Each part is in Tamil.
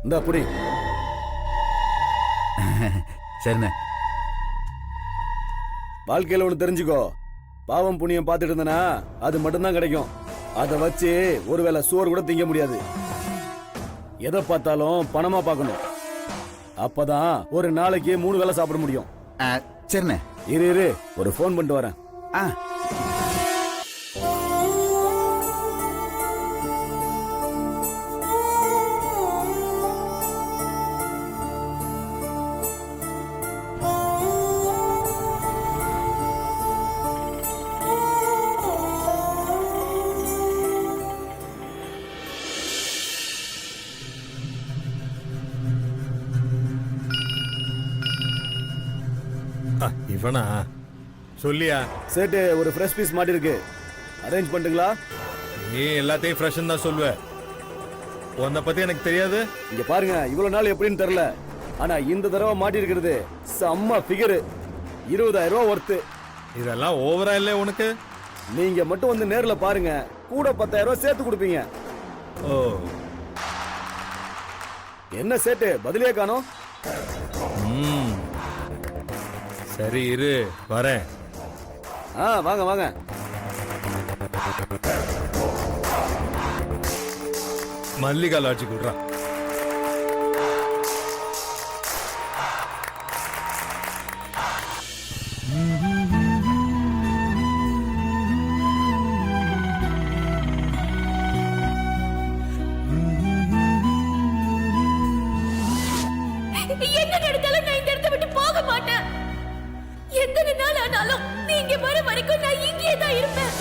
இந்த புடி. சரிண்ணே. வாழ்க்கையில ஒண்ணு தெரிஞ்சுக்கோ, பாவம் புண்ணியம் பார்த்துட்டு இருந்தனா அது மட்டும்தான் கிடைக்கும். அதை வச்சு ஒருவேளை சோறு கூட திங்க முடியாது. எதை பார்த்தாலும் பணமா பார்க்கணும். அப்பதான் ஒரு நாளைக்கு 3 வேளை சாப்பிட முடியும். சரிண்ணே. இரு ஒரு ஃபோன் பண்ணிட்டு வரேன். இவனா சொல்லியா? சேட்டு ஒரு ஃப்ரெஷ் பீஸ் மாட்டி இருக்கு, அரேஞ்ச் பண்ணுங்களா? நீ எல்லாத்தையும் ஃப்ரெஷ்னு தான் சொல்லுவ. உன்னை பத்தி எனக்கு தெரியாது. இங்க பாருங்க, இவ்வளவு நாள் எப்படின்னு தெரியல, ஆனா இந்த தடவை மாட்டி இருக்கிறது செம்ம ஃபிகர். 20,000 ரூபாய் ஒர்த்து. இதெல்லாம் ஓவரா இல்ல உனக்கு? நீங்க மட்டும் வந்து நேர்ல பாருங்க, கூட 10,000 ரூபாய் சேர்த்து கொடுப்பீங்க. ஓ, என்ன சேட்டு பதிலே காணோம்? சரி இரு வரேன். வாங்க வாங்க. மல்லிகா லாட்ஜி கொடுறா. என்ன நடந்தாலும் நான் இந்த இடத்தை விட்டு போக மாட்டேன். எத்தனை நாள் ஆனாலும் நீங்க வர வரைக்கும் நான் இங்கே தான் இருப்பேன்.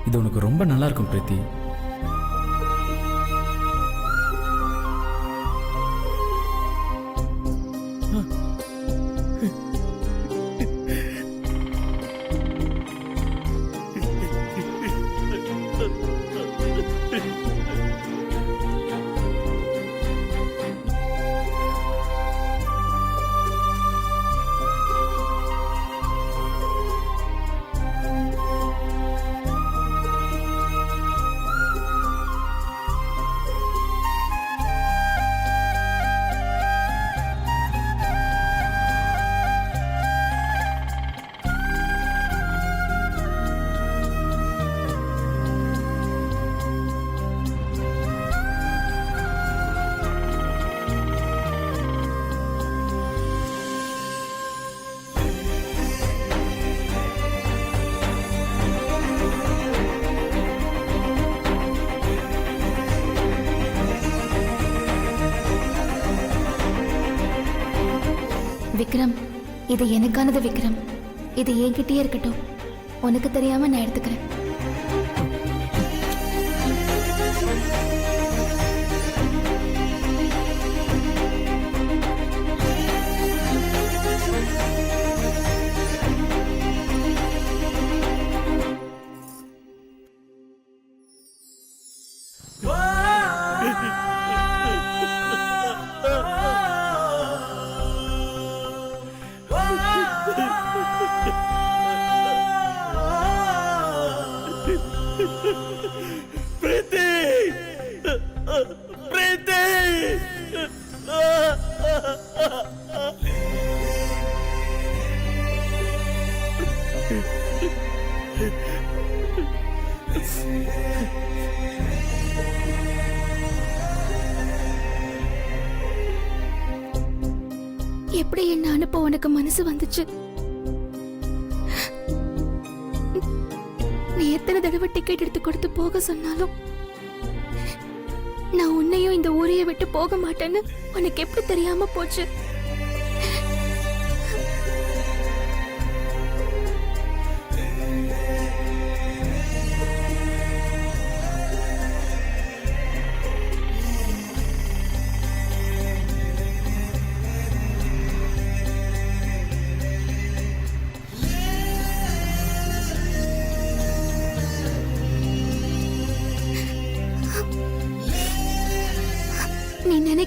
இது உனக்கு ரொம்ப நல்லா இருக்கும் பிரீத்தி. விக்ரம், இது எனக்கானது விக்ரம். இது என்கிட்டயே இருக்கட்டும். உனக்கு தெரியாம நான் எடுத்துக்கிறேன். எப்படி என்ன அனுப்ப உனக்கு மனசு வந்துச்சு? நீ எத்தனை தடவை டிக்கெட் எடுத்து கொடுத்து போக சொன்னாலும் நான் உன்னையும் இந்த ஊரையை விட்டு போக மாட்டேன்னு உனக்கு எப்படி தெரியாம போச்சு?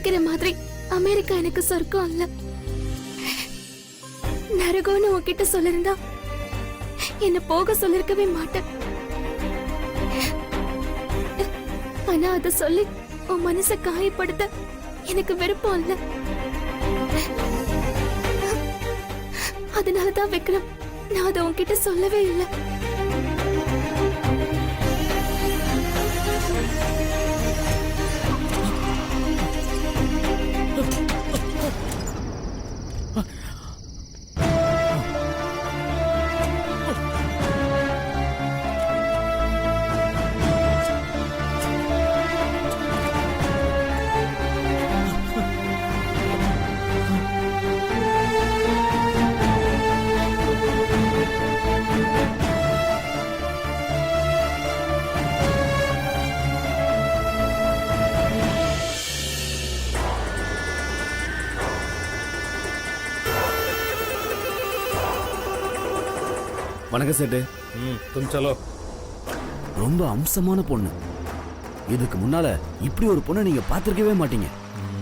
நினைக்கிற மாதிரி அமெரிக்கா எனக்கு சொர்க்கம் இல்ல. நரகம்னு உன்கிட்ட சொல்லிருந்தா என்ன போக சொல்லிருக்கவே மாட்டேன். ஆனா அத சொல்லி உன் மனச காயப்படுத்த எனக்கு விருப்பம் இல்ல. அதனாலதான் விக்ரம் நான் அதை உன்கிட்ட சொல்லவே இல்லை. வணக்கம் சேட்டு. तुम चलो. ரொம்ப அம்சமான பொண்ணு. இதுக்கு முன்னால இப்படி ஒரு பொண்ணை நீங்க பாத்திருக்கவே மாட்டீங்க.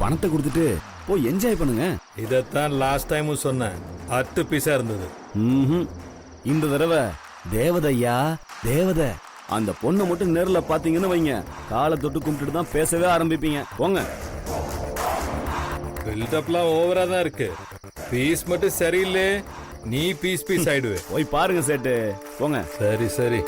பணத்தை கொடுத்துட்டு போய் என்ஜாய் பண்ணுங்க. இதத்தான் லாஸ்ட் டைமும் சொன்னேன். அட்டு பீஸா இருந்தது. இந்த தடவை தேவதையா தேவதை. அந்த பொண்ணை மட்டும் நேர்ல பாத்தீங்கன்னு வைங்க, காலை தொட்டு கும்பிட்டு தான் பேசவே ஆரம்பிப்பீங்க. போங்க. பில்டப்லாம் ஓவரா தான் இருக்கு. பீஸ் மட்டும் சரியில்லை, நீ பீஸ் பீஸ் ஆயிடுவே. போய் பாருங்க சேட்டு, போங்க. சரி சரி.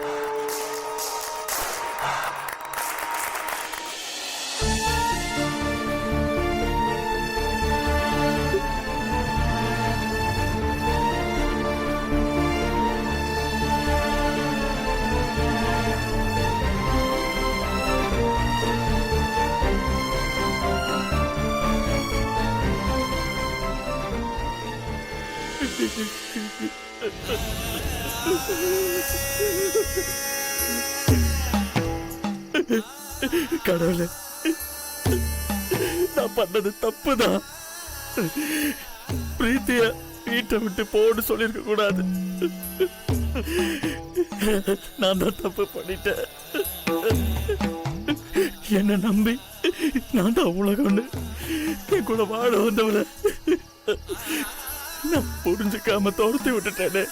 கடவுளே, நான் பண்ணது தப்புதான். பிரீத்திய வீட்டை விட்டு போன்னு சொல்லிருக்க கூடாது. நான் தான் தப்பு பண்ணிட்டேன். என்ன நம்பி நான் தான் உலகம்னு என் கூட வாழ வந்தவள நான் புரிஞ்சுக்காம துரத்தி விட்டுட்டேனே.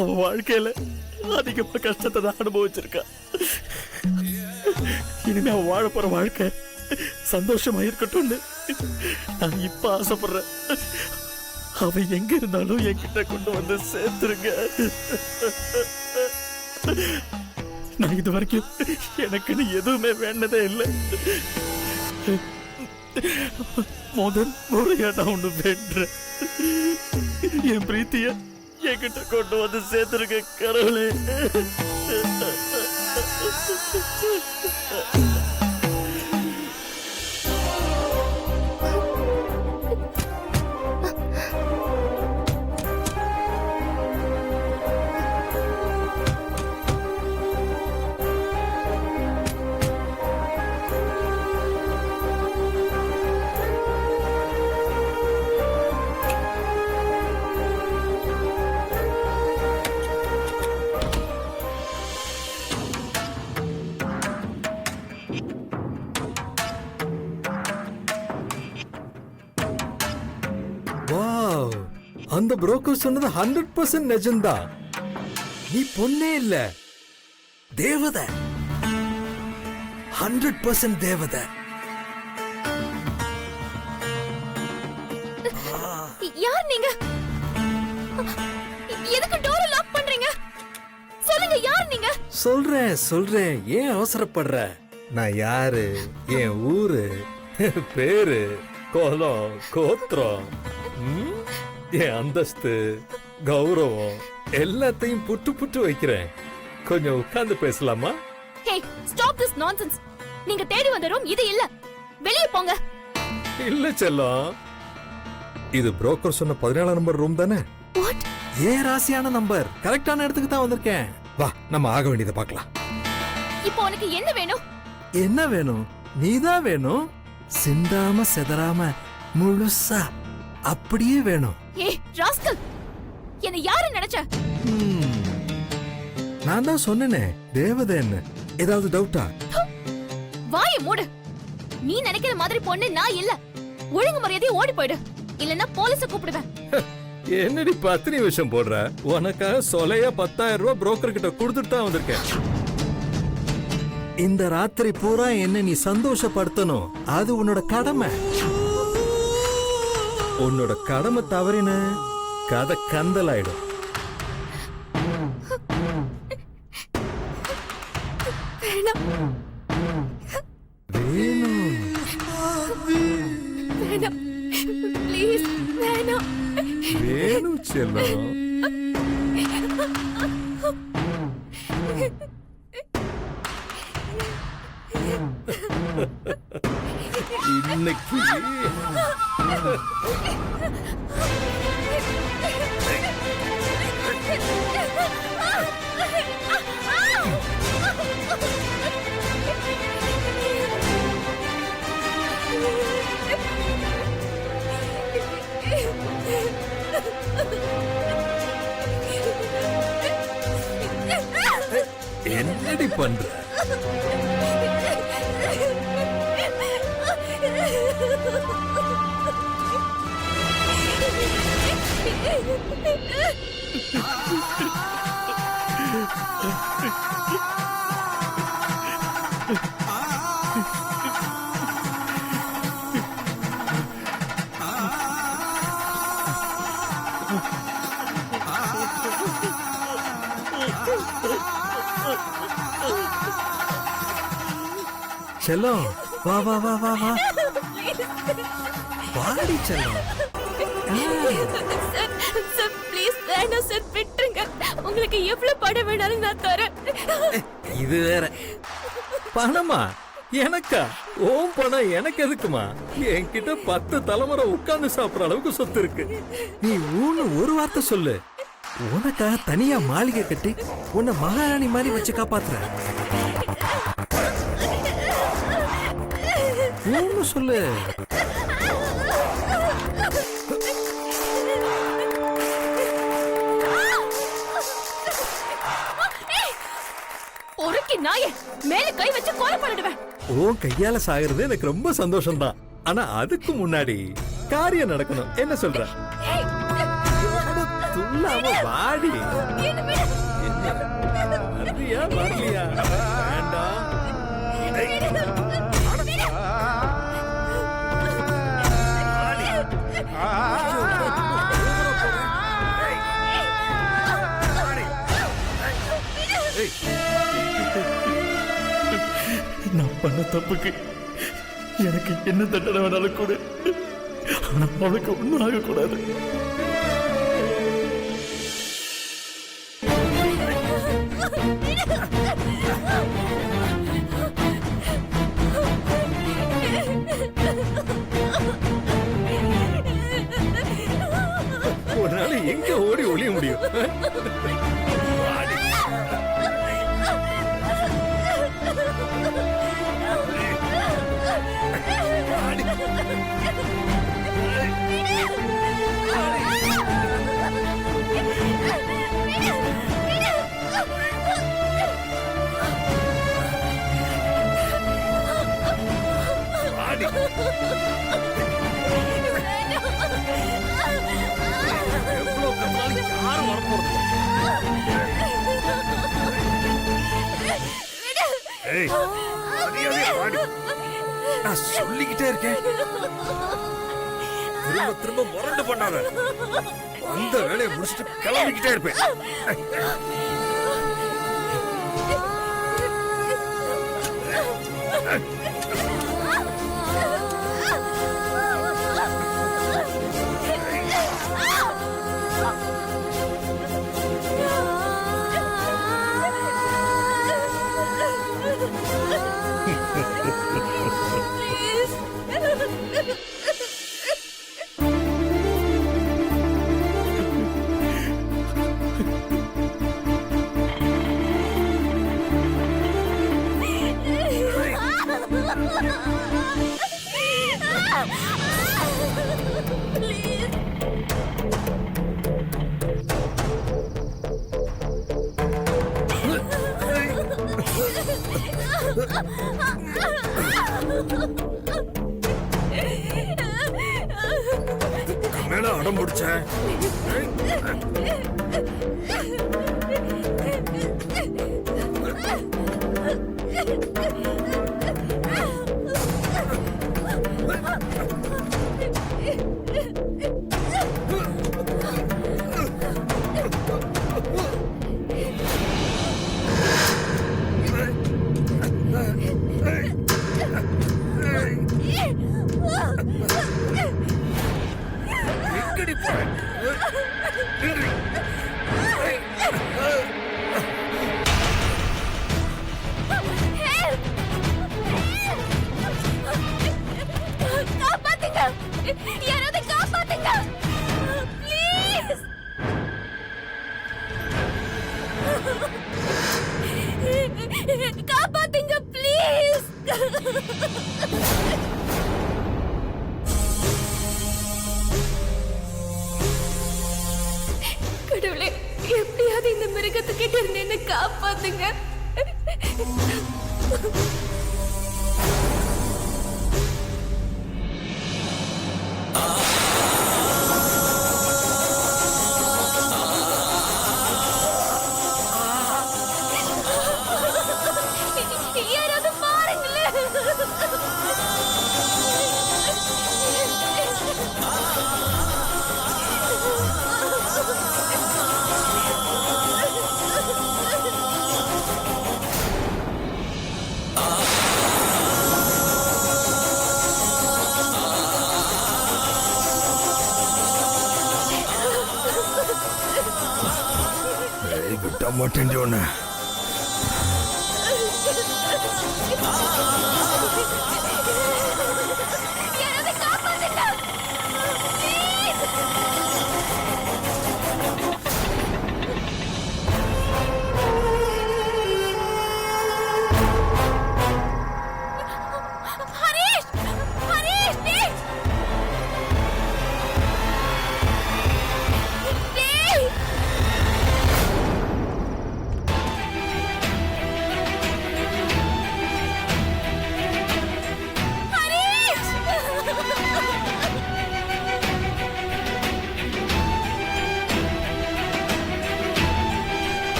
அவ வாழ்க்கையில அதிகமா கஷ்டத்தை தான் அனுபவிச்சிருக்கா. இனிமே அவ வாழ போற வாழ்க்கை சந்தோஷமா இருக்கட்டும்னு நான் இப்ப ஆசைப்படுறேன். அவ எங்க இருந்தாலும் என்கிட்ட கொண்டு வந்து சேர்த்துருங்க. நான் இது வரைக்கும் எனக்குன்னு எதுவுமே வேண்டதே இல்லை. முதல் முறையா நான் ஒண்ணு வேண்டேன். என் பிரீத்திய என்கிட்ட கொண்டு வந்து சேர்த்துருக்க கடவுளே. வாவ், அந்த புரோக்கர் சொன்னது 100% நிஜம்தான். நீ பொண்ணே இல்ல, தேவதை. 100% தேவதை. யார் நீங்க? எதுக்கு டோரை லாக் பண்றீங்க? சொல்லுங்க, யார் நீங்க? சொல்றேன், ஏன் அவசரப்படுற? நான் யாரு, என் ஊரு, பேரு, கோலம், கோத்திரம், என் அந்தஸ்து, கௌரவம் எல்லாத்தையும் புட்டு புட்டு வைக்கிறேன். கொஞ்சம் உட்கார்ந்து பேசலாமா? ஹே, ஸ்டாப் திஸ் நான்சென்ஸ். நீங்க தேடி வந்த ரூம் இது இல்ல. வெளிய போங்க. இல்ல செல்லம், இது புரோக்கர் சொன்ன 14 நம்பர் ரூம் தானே? வாட்? ஏன் ராசியான நம்பர், கரெக்டான இடத்துக்கு தான் வந்திருக்கேன். வா, நம்ம ஆக வேண்டியதை பார்க்கலாம். இப்போ உனக்கு என்ன வேணும்? என்ன வேணும்? நீதான் வேணும். சிந்தாம செதறாம முழுசா அப்படியே வேணும். ஏ ராஸ்கல், என்ன யாரு நினைச்ச? நான் தான் சொன்னேனே தேவதைன்னு. ஏதாவது டவுட்டா? வாய மூடு. நீ நினைக்கிற மாதிரி பொண்ணு நான் இல்ல. ஒழுங்கு மரியாதையா ஓடி போயிடு, இல்லன்னா போலீஸ கூப்பிடுவேன். என்னடி பத்தினி விஷயம் போடுற? உனக்காக சொலையா 10,000 ரூபாய் புரோக்கர் கிட்ட கொடுத்துட்டு தான் வந்திருக்கேன். இந்த ராத்திரி பூரா என்ன நீ சந்தோஷப்படுத்தணும், அது உன்னோட கடமை. உன்னோட கடமை தவறின கதை கந்தலாயிடும். வேணும் வேணாம் ப்ளீஸ், வேணாம். வேணும் செல்லம். இன்னைக்கு என்னடி பண்ற? செல்லம், வா வா வா வா வா, வாடி செல்லம். சார் ப்ளீஸ் வேணாம் சார், விட்டுருங்க. உங்களுக்கு எவ்வளவு பணம் வேணாலும் நான் தரேன். இது வேற பணமா? எனக்கா? ஓம் பணம் எனக்கு எதுக்குமா? என்கிட்ட 10 தலைமுறை உட்கார்ந்து சாப்பிடுற அளவுக்கு சொத்து இருக்கு. நீ ஊன்னு ஒரு வார்த்தை சொல்லு, உனக்காக தனியா மாளிகை கட்டி உன்னை மகாராணி மாதிரி வச்சு காப்பாத்துற. ஊன்னு சொல்லு. பொறுக்கி நாயே, மேல கை வச்சு கொலை பண்ணிடுவேன். உன் கையால சாகிறது எனக்கு ரொம்ப சந்தோஷம் தான். ஆனா அதுக்கு முன்னாடி காரியம் நடக்கணும். என்ன சொல்ற? துள்ளாம வாடி. வர்றியா வரலையா? வேண்டாம். நான் பண்ண தப்புக்கு எனக்கு என்ன தண்டனை வேணாலும் கூட, ஆனா அவளுக்கு ஒண்ணும் ஆகக்கூடாது. உன்னால எங்க ஓடி ஒளிய முடியும்? நான் சொல்லிக்கிட்டே இருக்கேன், திரும்ப திரும்ப முரண்டு பண்ணாத. அந்த வேலையை முடிச்சுட்டு கிளம்பிக்கிட்டே இருப்பேன். Please. தானே அடம் பிடிச்ச. எங்கடி போற? காப்பாத்துங்க, யாராவது காப்பாத்துங்க ப்ளீஸ். காப்பாத்துங்க ப்ளீஸ். கடவுளே, எப்படியாவது இந்த மிருகத்துக்கிட்ட இருந்து என்ன காப்பாத்துங்க. யாராவது பாருங்களேன். விட்ட மாட்டேன் உன்னை. யாராவது காப்பாத்துங்க ப்ளீஸ். ஹரிஷ், ஹரிஷ், டேய். டேய். ஹரிஷ்.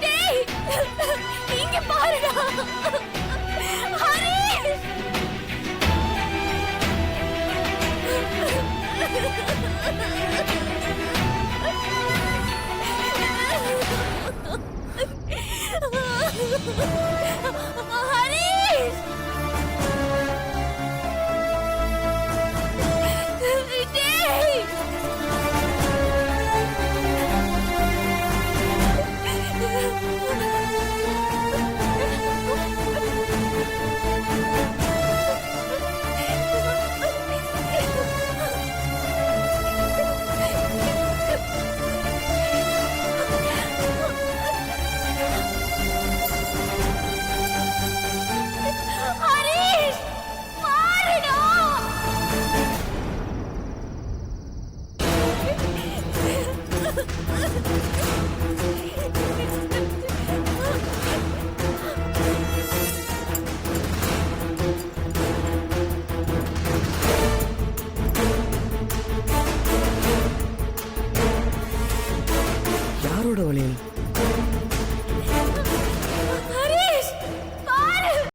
டேய், இங்க பாருடா. ஹரிஷ். ஹரிஷ். டேய். ஹரிஷ், பாருடா. யாரோட வளையல்?